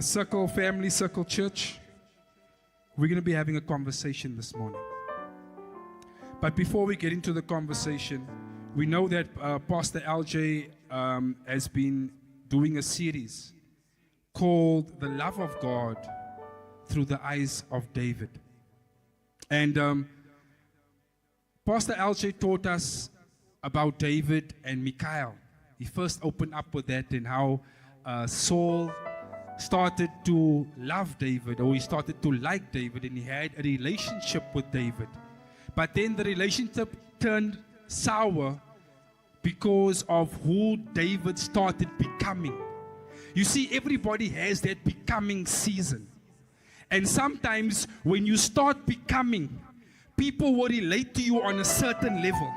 Circle Family, Circle Church, we're going to be having a conversation this morning. But before we get into the conversation, we know that Pastor LJ has been doing a series called The Love of God Through the Eyes of David. And Pastor LJ taught us about David and Michal. He first opened up with that and how Saul started to love David, or he started to like David, and he had a relationship with David. But then the relationship turned sour because of who David started becoming. You see, everybody has that becoming season. And sometimes when you start becoming, people will relate to you on a certain level.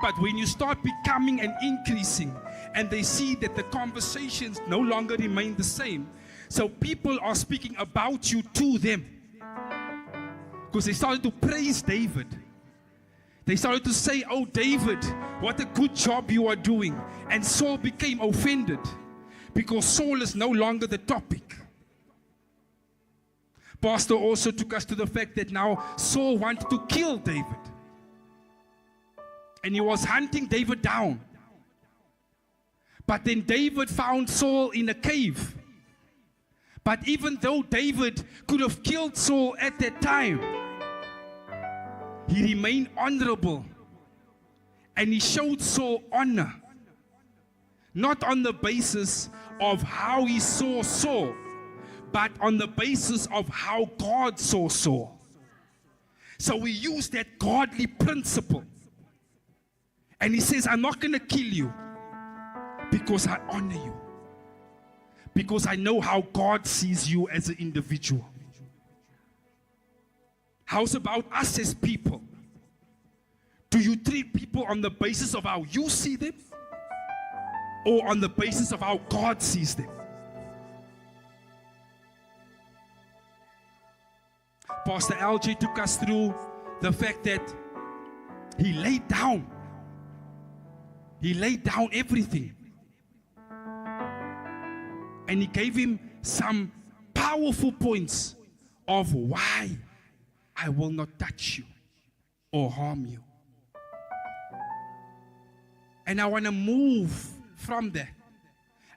But when you start becoming and increasing, and they see that the conversations no longer remain the same, so people are speaking about you to them. Because they started to praise David. They started to say, "Oh, David, what a good job you are doing." And Saul became offended because Saul is no longer the topic. Pastor also took us to the fact that now Saul wanted to kill David. And he was hunting David down. But then David found Saul in a cave. But even though David could have killed Saul at that time, he remained honorable. And he showed Saul honor. Not on the basis of how he saw Saul, but on the basis of how God saw Saul. So we use that godly principle. And he says, "I'm not going to kill you because I honor you. Because I know how God sees you as an individual." How's about us as people? Do you treat people on the basis of how you see them, or on the basis of how God sees them? Pastor LJ took us through the fact that he laid down everything. And he gave him some powerful points of why I will not touch you or harm you. And I want to move from that.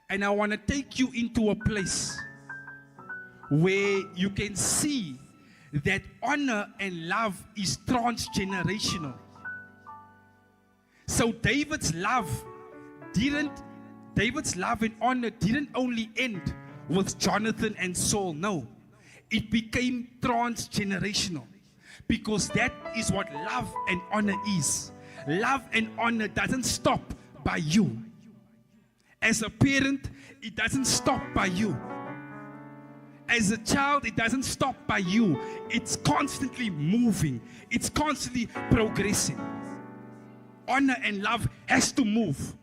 And I want to take you into a place where you can see that honor and love is transgenerational. So David's love and honor didn't only end with Jonathan and Saul. No, it became transgenerational, because that is what love and honor is. Love and honor doesn't stop by you. As a parent, it doesn't stop by you. As a child, it doesn't stop by you. It's constantly moving. It's constantly progressing. Honor and love has to move.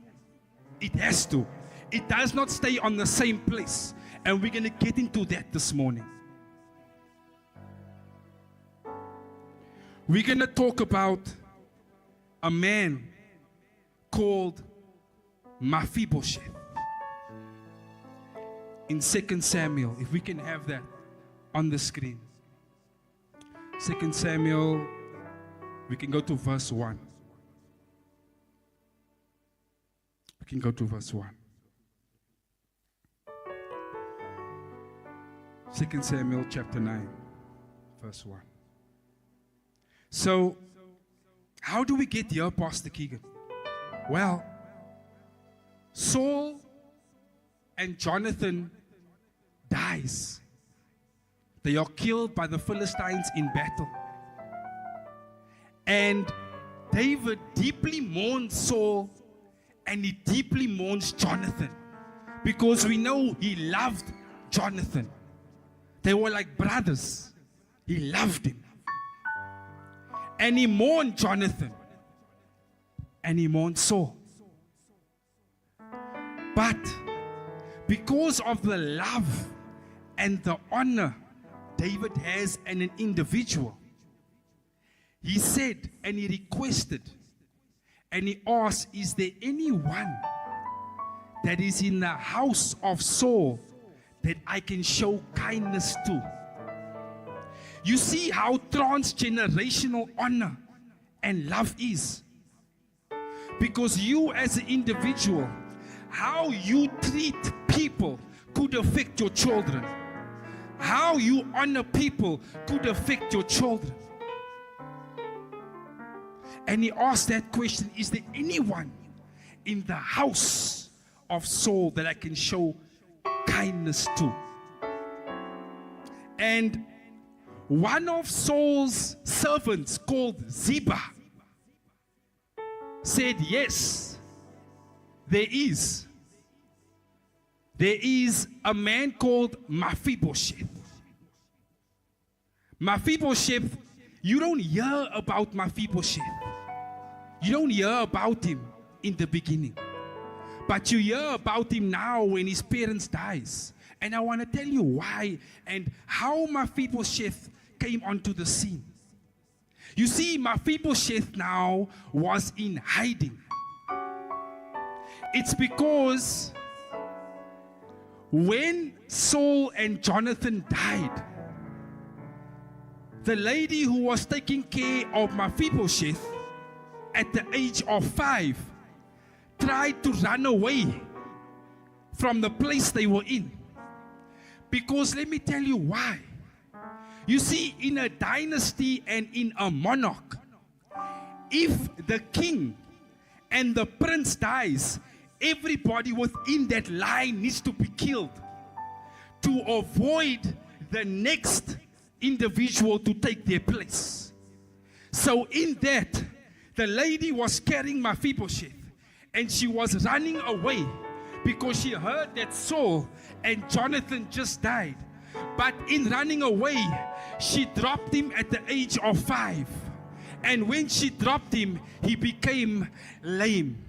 It has to. It does not stay on the same place. And we're going to get into that this morning. We're going to talk about a man called Mephibosheth. In 2 Samuel, if we can have that on the screen. 2 Samuel, we can go to verse 1. We can go to verse 1. 2 Samuel chapter 9, verse 1. So, how do we get here, Pastor Keegan? Well, Saul and Jonathan dies. They are killed by the Philistines in battle. And David deeply mourns Saul, and he deeply mourns Jonathan, because we know he loved Jonathan. They were like brothers. He loved him. And he mourned Jonathan. And he mourned Saul. But because of the love and the honor David has in an individual, he said and he requested and he asked, "Is there anyone that is in the house of Saul that I can show kindness to. You see how transgenerational honor and love is. Because you as an individual, how you treat people could affect your children. How you honor people could affect your children. And he asked that question, is there anyone in the house of Saul that I can show kindness to? And one of Saul's servants called Ziba said, yes, there is. There is a man called Mephibosheth. Mephibosheth, you don't hear about Mephibosheth. You don't hear about him in the beginning. But you hear about him now when his parents dies. And I want to tell you why and how Mephibosheth came onto the scene. You see, Mephibosheth now was in hiding. It's because when Saul and Jonathan died, the lady who was taking care of Mephibosheth at the age of 5 tried to run away from the place they were in. Because let me tell you why. You see, in a dynasty and in a monarch, if the king and the prince dies, everybody within that line needs to be killed to avoid the next individual to take their place. So in that, the lady was carrying Mephibosheth and she was running away because she heard that Saul and Jonathan just died. But in running away, she dropped him at the age of 5. And when she dropped him, he became lame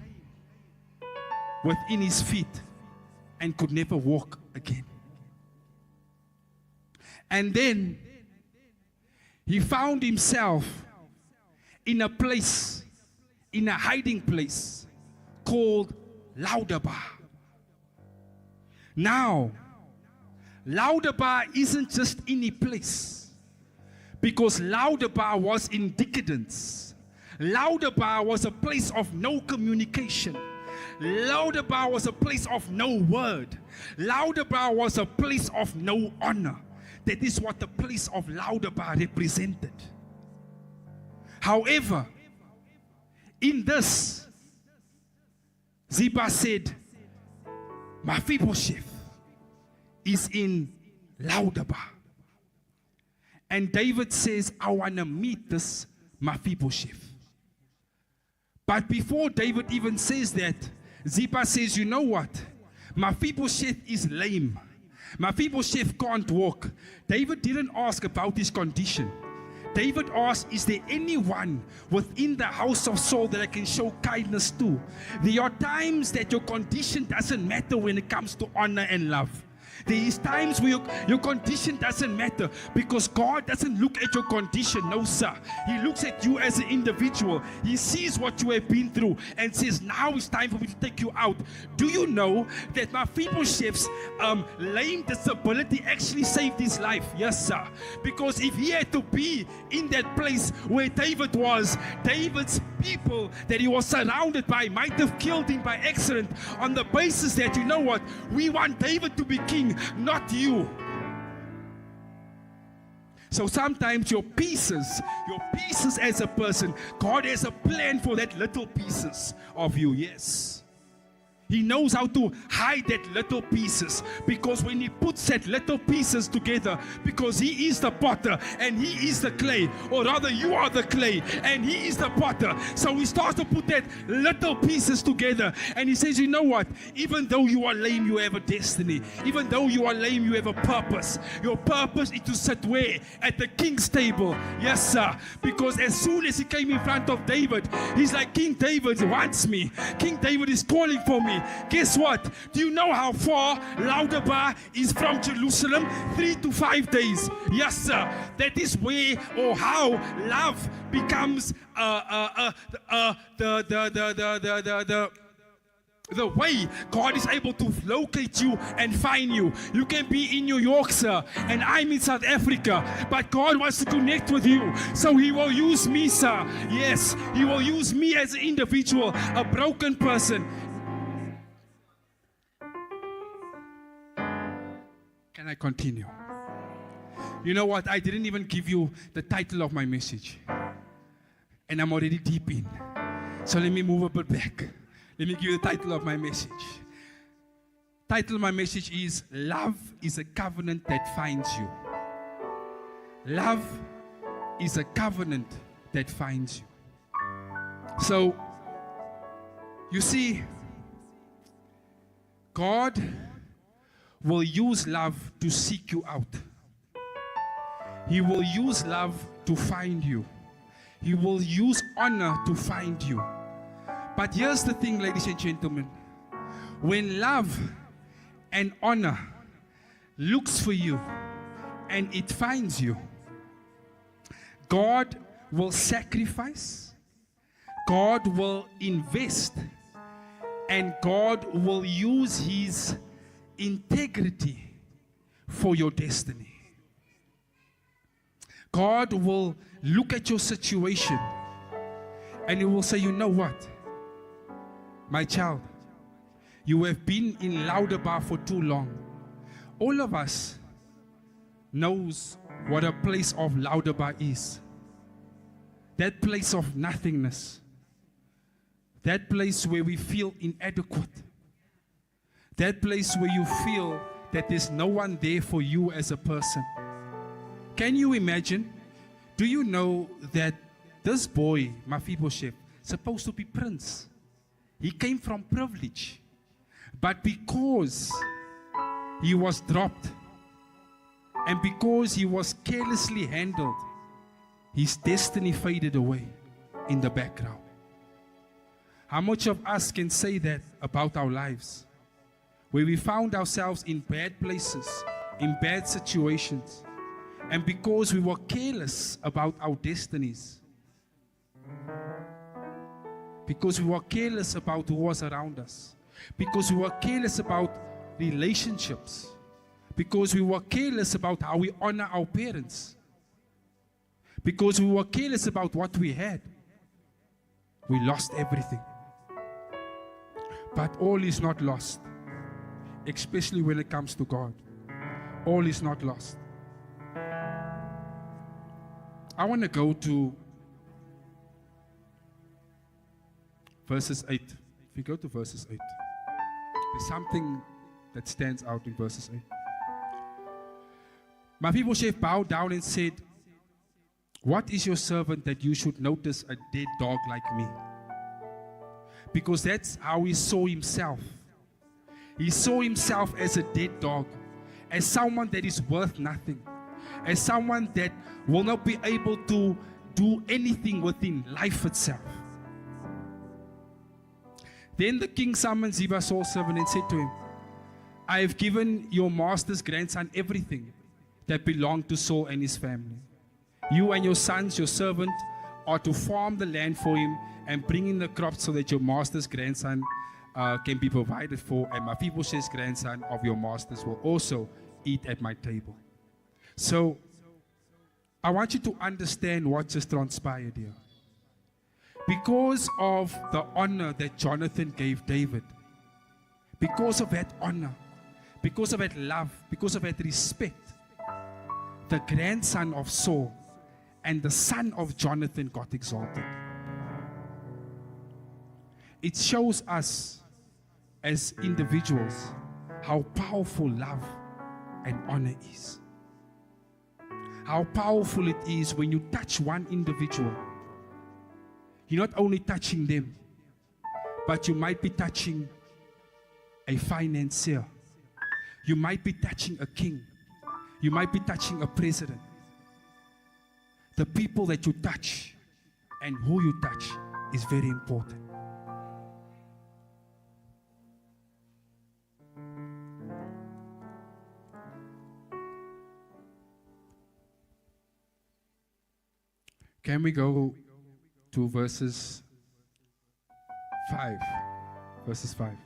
within his feet and could never walk again. And then he found himself in a place, in a hiding place called Laudabar. Now, Laudabar isn't just any place, because Laudabar was in decadence. Laudabar was a place of no communication. Laudabar was a place of no word. Laudabar was a place of no honor. That is what the place of Laudabar represented. However, in this, Ziba said, Mephibosheth is in Laudabar. And David says, I want to meet this Mephibosheth. But before David even says that, Ziba says, you know what? Mephibosheth is lame. Mephibosheth can't walk. David didn't ask about his condition. David asked, is there anyone within the house of Saul that I can show kindness to? There are times that your condition doesn't matter when it comes to honor and love. There is times where your condition doesn't matter, because God doesn't look at your condition. No, sir. He looks at you as an individual. He sees what you have been through and says, now it's time for me to take you out. Do you know that Mephibosheth's lame disability actually saved his life? Yes, sir. Because if he had to be in that place where David was, David's people that he was surrounded by might have killed him by accident on the basis that, you know what, we want David to be king, not you. So sometimes your pieces as a person, God has a plan for that little pieces of you. Yes. He knows how to hide that little pieces, because when he puts that little pieces together, because he is the potter and he is the clay, or rather you are the clay and he is the potter. So he starts to put that little pieces together and he says, you know what, even though you are lame, you have a destiny. Even though you are lame, you have a purpose. Your purpose is to sit where? At the king's table. Yes, sir. Because as soon as he came in front of David, he's like, King David wants me. King David is calling for me. Guess what? Do you know how far Laudabar is from Jerusalem? 3 to 5 days. Yes, sir. That is where or how love becomes the way God is able to locate you and find you. You can be in New York, sir, and I'm in South Africa, but God wants to connect with you. So He will use me, sir. Yes, He will use me as an individual, a broken person. Can I continue? You know what? I didn't even give you the title of my message. And I'm already deep in. So let me move a bit back. Let me give you the title of my message. Title of my message is Love is a Covenant That Finds You. Love is a covenant that finds you. So, you see, God will use love to seek you out. He will use love to find you. He will use honor to find you. But here's the thing, ladies and gentlemen. When love and honor looks for you and it finds you, God will sacrifice, God will invest, and God will use His integrity for your destiny. God will look at your situation and He will say, you know what? My child, you have been in Lauderbar for too long. All of us knows what a place of Lauderbar is. That place of nothingness. That place where we feel inadequate. That place where you feel that there's no one there for you as a person. Can you imagine? Do you know that this boy, Mephibosheth, supposed to be prince? He came from privilege. But because he was dropped and because he was carelessly handled, his destiny faded away in the background. How much of us can say that about our lives? Where we found ourselves in bad places, in bad situations, and because we were careless about our destinies, because we were careless about who was around us, because we were careless about relationships, because we were careless about how we honor our parents, because we were careless about what we had, we lost everything. But all is not lost, especially when it comes to God. All is not lost. I want to go to verses 8. If you go to verses 8, there's something that stands out in verses 8. Mephibosheth bowed down and said, "What is your servant that you should notice a dead dog like me?" Because that's how he saw himself. He saw himself as a dead dog, as someone that is worth nothing, as someone that will not be able to do anything within life itself. Then the king summoned Ziba, Saul's servant, and said to him, "I have given your master's grandson everything that belonged to Saul and his family. You and your sons, your servant, are to farm the land for him and bring in the crops so that your master's grandson can be provided for, and Mephibosheth's grandson of your masters will also eat at my table." So, I want you to understand what just transpired here. Because of the honor that Jonathan gave David, because of that honor, because of that love, because of that respect, the grandson of Saul and the son of Jonathan got exalted. It shows us as individuals how powerful love and honor is. How powerful it is when you touch one individual. You're not only touching them, but you might be touching a financier. You might be touching a king. You might be touching a president. The people that you touch and who you touch is very important. Can we go to verses 5? Verses 5.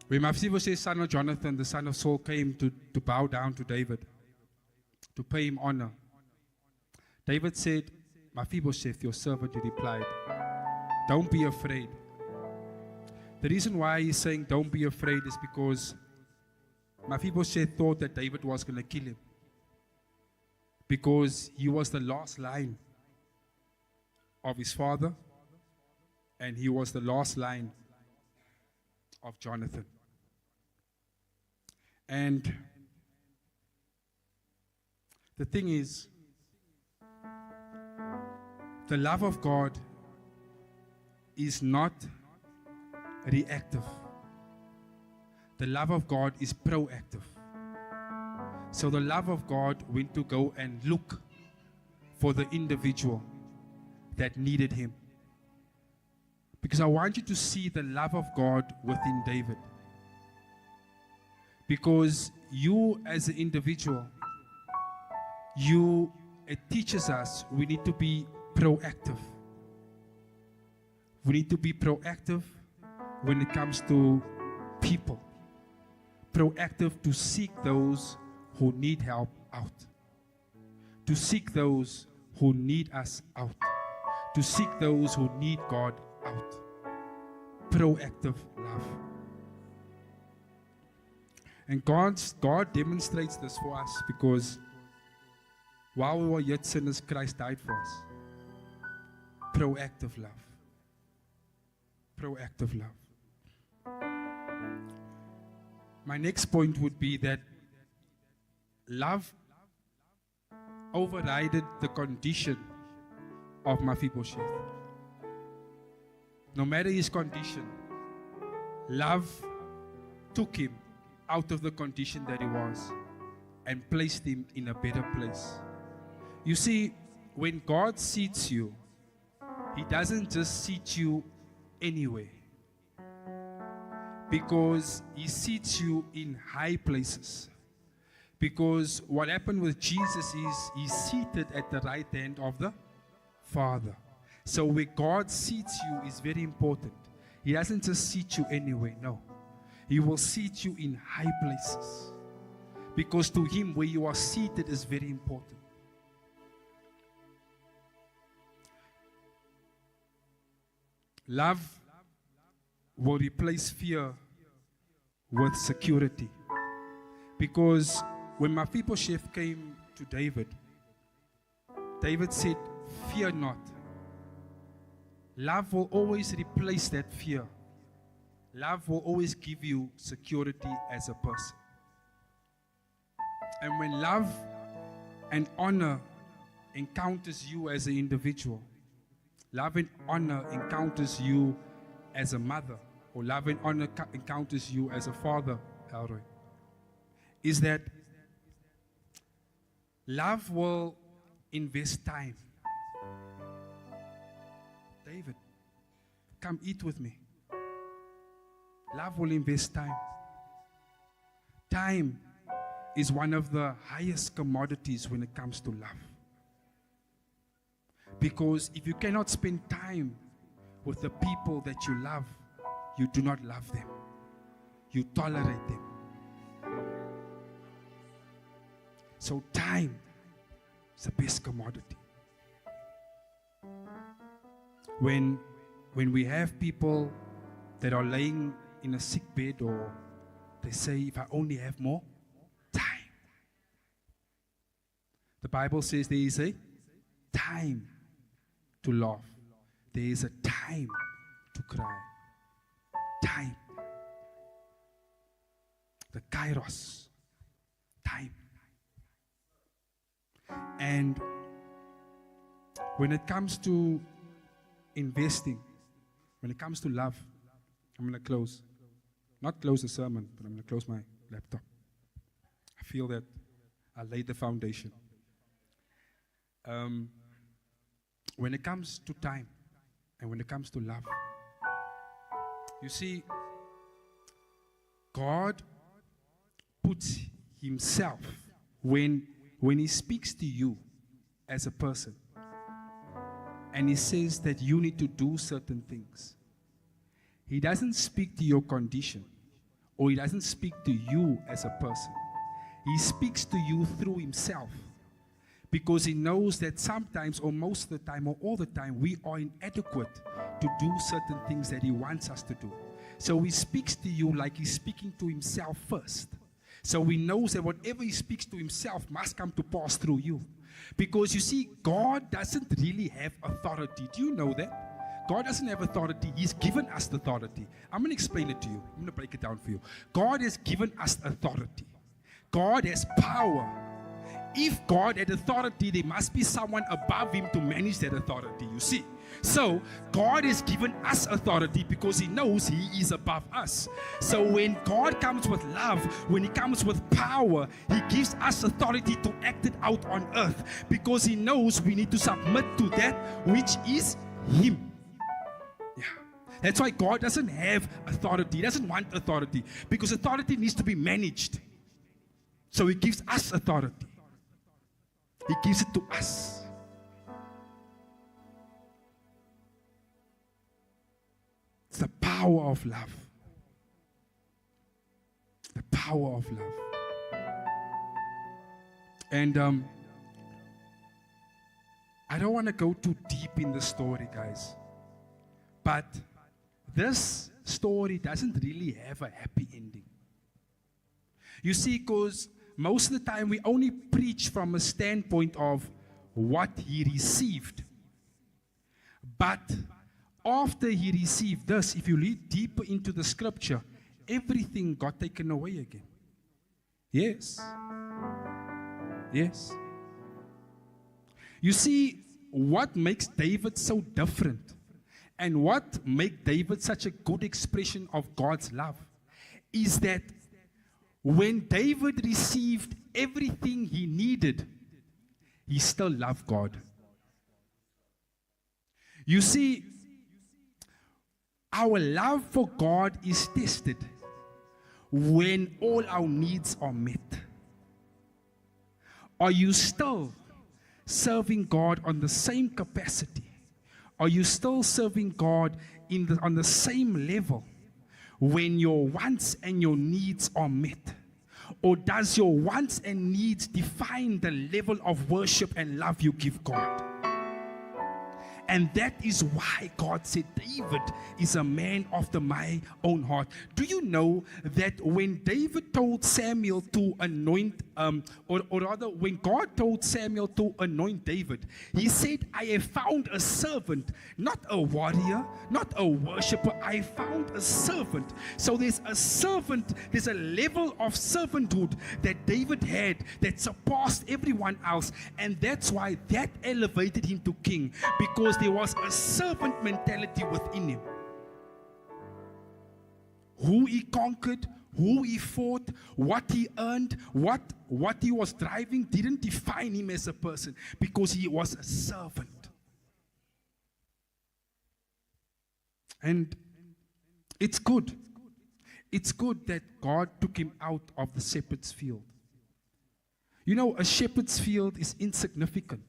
When Mephibosheth, son of Jonathan, the son of Saul, came to bow down to David, to pay him honor, David said, Mephibosheth, your servant, he replied, don't be afraid. The reason why he's saying don't be afraid is because Mephibosheth thought that David was going to kill him, because he was the last line of his father, and he was the last line of Jonathan. And the thing is, the love of God is not reactive. The love of God is proactive. So the love of God went to go and look for the individual that needed him. Because I want you to see the love of God within David. Because you as an individual, it teaches us we need to be proactive. We need to be proactive when it comes to people. Proactive to seek those who need help out. To seek those who need us out. To seek those who need God out. Proactive love. And God demonstrates this for us because while we were yet sinners, Christ died for us. Proactive love. Proactive love. My next point would be that love overrided the condition of Mephibosheth. No matter his condition, love took him out of the condition that he was and placed him in a better place. You see, when God seats you, He doesn't just seat you anywhere, because He seats you in high places. Because what happened with Jesus is He's seated at the right hand of the Father. So where God seats you is very important. He doesn't just seat you anywhere, no. He will seat you in high places. Because to Him, where you are seated is very important. Love will replace fear with security. Because when Mephibosheth came to David, David said, "Fear not." Love will always replace that fear. Love will always give you security as a person. And when love and honor encounters you as an individual, love and honor encounters you as a mother, or love and honor encounters you as a father, Elroy, is that love will invest time. David, come eat with me. Love will invest time. Time is one of the highest commodities when it comes to love. Because if you cannot spend time with the people that you love, you do not love them. You tolerate them. So time is the best commodity. When we have people that are laying in a sick bed, or they say, if I only have more time. The Bible says there is a time to laugh. There is a time to cry. Time. The kairos. Time. And when it comes to investing, when it comes to love, I'm going to close. Not close the sermon, but I'm going to close my laptop. I feel that I laid the foundation. When it comes to time and when it comes to love, you see, God puts Himself when He speaks to you as a person, and He says that you need to do certain things. He doesn't speak to your condition or He doesn't speak to you as a person. He speaks to you through Himself. Because He knows that sometimes, or most of the time, or all the time, we are inadequate to do certain things that He wants us to do. So He speaks to you like He's speaking to Himself first. So He knows that whatever He speaks to Himself must come to pass through you. Because you see, God doesn't really have authority. Do you know that? God doesn't have authority. He's given us the authority. I'm going to explain it to you. I'm going to break it down for you. God has given us authority. God has power. If God had authority, there must be someone above Him to manage that authority, you see. So, God has given us authority because He knows He is above us. So, when God comes with love, when He comes with power, He gives us authority to act it out on earth because He knows we need to submit to that which is Him. Yeah. That's why God doesn't have authority. He doesn't want authority because authority needs to be managed. So, He gives us authority. He gives it to us. It's the power of love. The power of love. And I don't want to go too deep in the story, guys. But this story doesn't really have a happy ending. You see, because most of the time we only preach from a standpoint of what he received. But after he received this, if you read deeper into the scripture, everything got taken away again. Yes. Yes. You see, what makes David so different and what makes David such a good expression of God's love is that when David received everything he needed, he still loved God. You see, our love for God is tested when all our needs are met. Are you still serving God on the same capacity? Are you still serving God on the same level when your wants and your needs are met? Or does your wants and needs define the level of worship and love you give God? And that is why God said David is a man after my own heart. Do you know that when David told Samuel to anoint, or rather when God told Samuel to anoint David, he said, I have found a servant, not a warrior, not a worshiper. I found a servant. So there's a servant, there's a level of servanthood that David had that surpassed everyone else. And that's why that elevated him to king, because there was a servant mentality within him. Who he conquered, who he fought, what he earned, what he was driving didn't define him as a person, because he was a servant. And it's good. It's good that God took him out of the shepherd's field. You know, a shepherd's field is insignificant.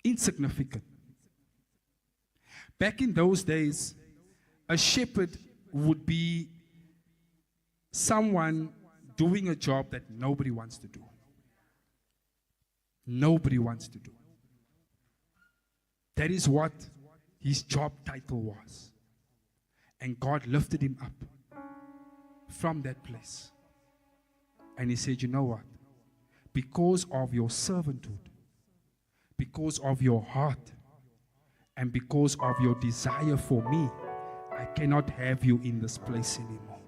Insignificant. Back in those days, a shepherd would be someone doing a job that nobody wants to do. Nobody wants to do. That is what his job title was. And God lifted him up from that place. And he said, you know what? Because of your servanthood, because of your heart, and because of your desire for me, I cannot have you in this place anymore.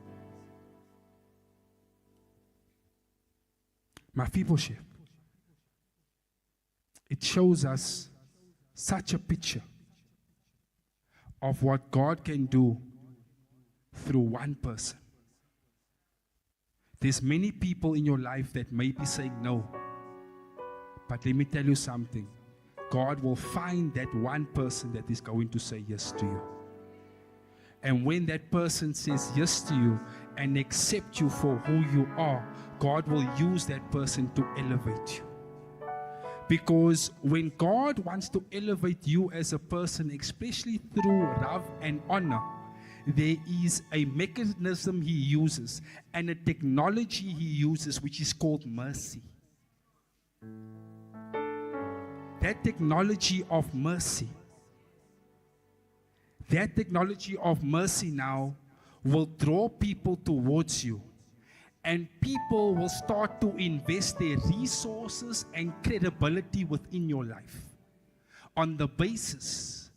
Mephibosheth. It shows us such a picture of what God can do through one person. There's many people in your life that may be saying no. But let me tell you something. God will find that one person that is going to say yes to you. And when that person says yes to you and accept you for who you are, God will use that person to elevate you. Because when God wants to elevate you as a person, especially through love and honor, there is a mechanism he uses and a technology he uses which is called mercy. That technology of mercy now will draw people towards you, and people will start to invest their resources and credibility within your life on the basis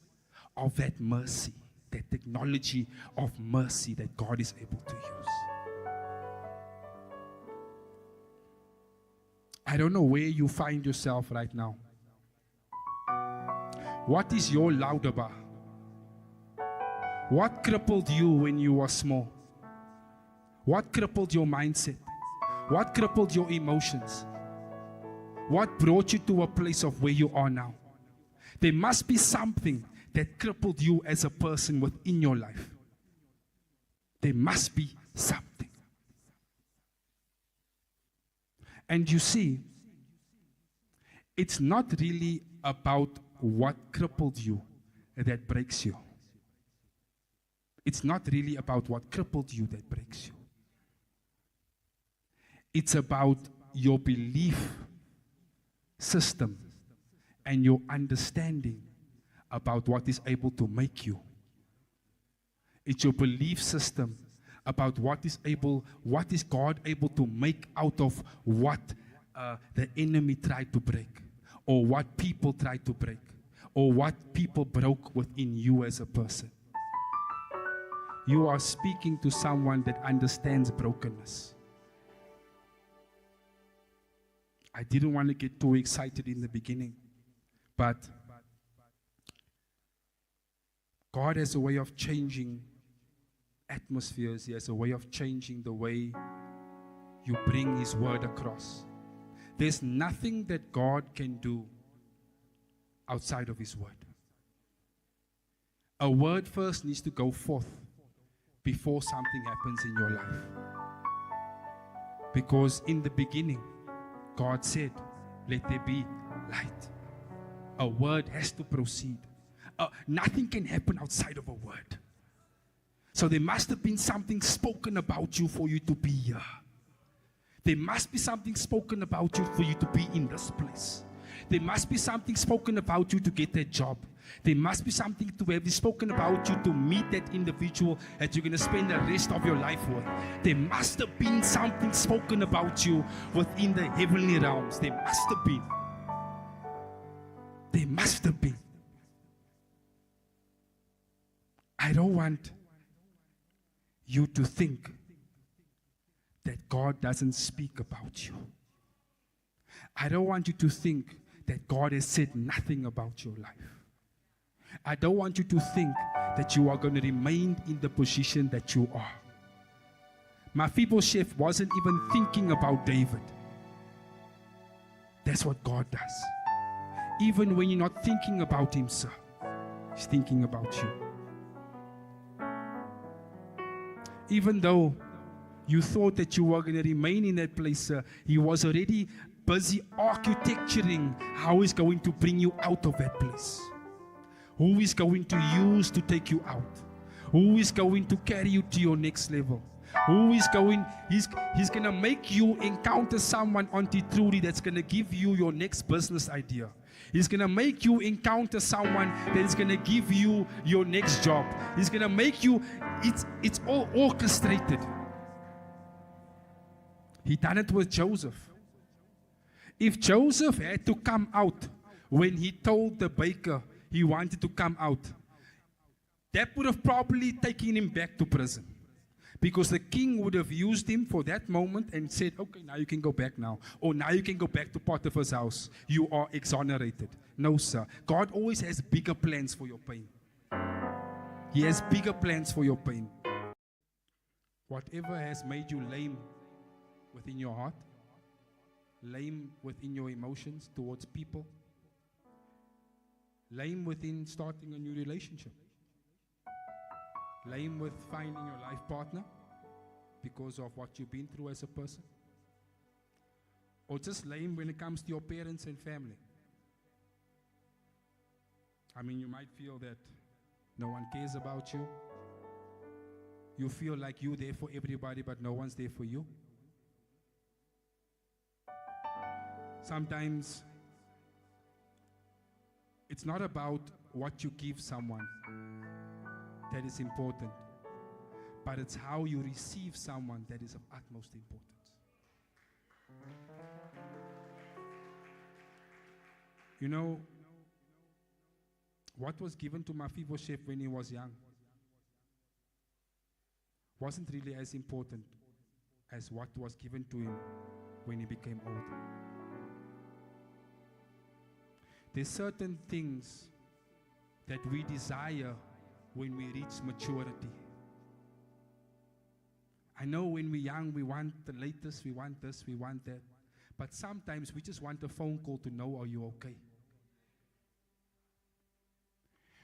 of that mercy, that technology of mercy that God is able to use. I don't know where you find yourself right now. What is your laudabar? What crippled you when you were small? What crippled your mindset? What crippled your emotions? What brought you to a place of where you are now? There must be something that crippled you as a person within your life. There must be something. And you see, it's not really about what crippled you that breaks you. It's not really about what crippled you that breaks you. It's about your belief system and your understanding about what is able to make you. It's your belief system about what is God able to make out of what the enemy tried to break, or what people tried to break, or what people broke within you as a person. You are speaking to someone that understands brokenness. I didn't want to get too excited in the beginning, but God has a way of changing atmospheres. He has a way of changing the way you bring His word across. There's nothing that God can do outside of His word. A word first needs to go forth before something happens in your life. Because in the beginning, God said, let there be light. A word has to proceed. Nothing can happen outside of a word. So there must have been something spoken about you for you to be here. There must be something spoken about you for you to be in this place. There must be something spoken about you to get that job. There must be something to have spoken about you to meet that individual that you're going to spend the rest of your life with. There must have been something spoken about you within the heavenly realms. There must have been. There must have been. I don't want you to think that God doesn't speak about you. I don't want you to think that God has said nothing about your life. I don't want you to think that you are going to remain in the position that you are. Mephibosheth wasn't even thinking about David. That's what God does. Even when you're not thinking about him, sir, He's thinking about you. Even though you thought that you were going to remain in that place, sir, He was already busy architecturing how He's going to bring you out of that place. Who is going to use to take you out? Who is going to carry you to your next level? He's going to make you encounter someone on Trudy that's going to give you your next business idea. He's going to make you encounter someone that is going to give you your next job. He's going to make you, it's all orchestrated. He done it with Joseph. If Joseph had to come out when he told the baker he wanted to come out, that would have probably taken him back to prison. Because the king would have used him for that moment and said, okay, now you can go back now. Or now you can go back to Potiphar's house. You are exonerated. No, sir. God always has bigger plans for your pain. He has bigger plans for your pain. Whatever has made you lame within your heart, lame within your emotions towards people, lame within starting a new relationship, lame with finding your life partner because of what you've been through as a person, or just lame when it comes to your parents and family. I mean, you might feel that no one cares about you, You feel like you're there for everybody, but no one's there for you. Sometimes it's not about what you give someone that is important, but it's how you receive someone that is of utmost importance. You know, what was given to Mephibosheth when he was young wasn't really as important as what was given to him when he became older. There's certain things that we desire when we reach maturity. I know when we're young, we want the latest, we want this, we want that. But sometimes we just want a phone call to know, are you okay?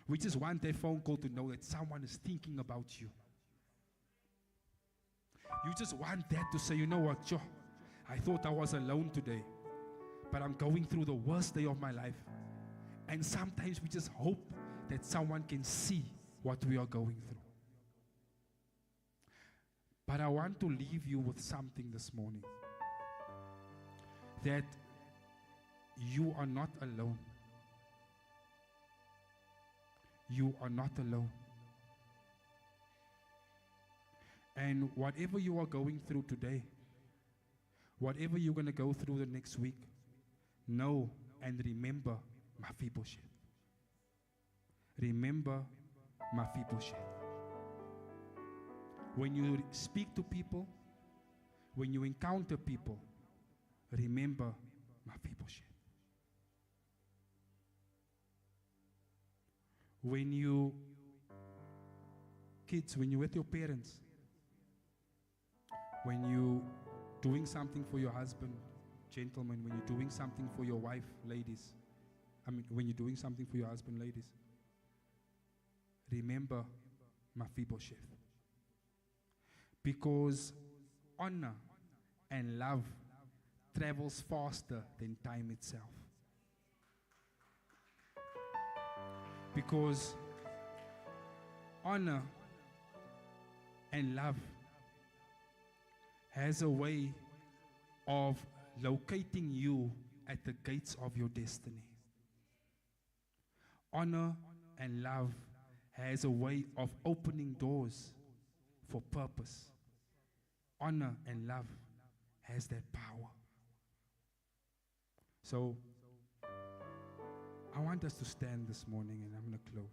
We just want that phone call to know that someone is thinking about you. You just want that to say, you know what, Joe, I thought I was alone today, but I'm going through the worst day of my life. And sometimes we just hope that someone can see what we are going through. But I want to leave you with something this morning. That you are not alone. You are not alone. And whatever you are going through today, whatever you're going to go through the next week, know and remember Mephibosheth. Remember Mephibosheth. When you speak to people, when you encounter people, remember Mephibosheth. When you, kids, when you're with your parents, when you're doing something for your husband, gentlemen, when you're doing something for your wife, ladies, when you're doing something for your husband, ladies, remember Mephibosheth. Because honor and love travels faster than time itself. Because honor and love has a way of locating you at the gates of your destiny. Honor and love has a way of opening doors for purpose. Honor and love has that power. So, I want us to stand this morning, and I'm going to close.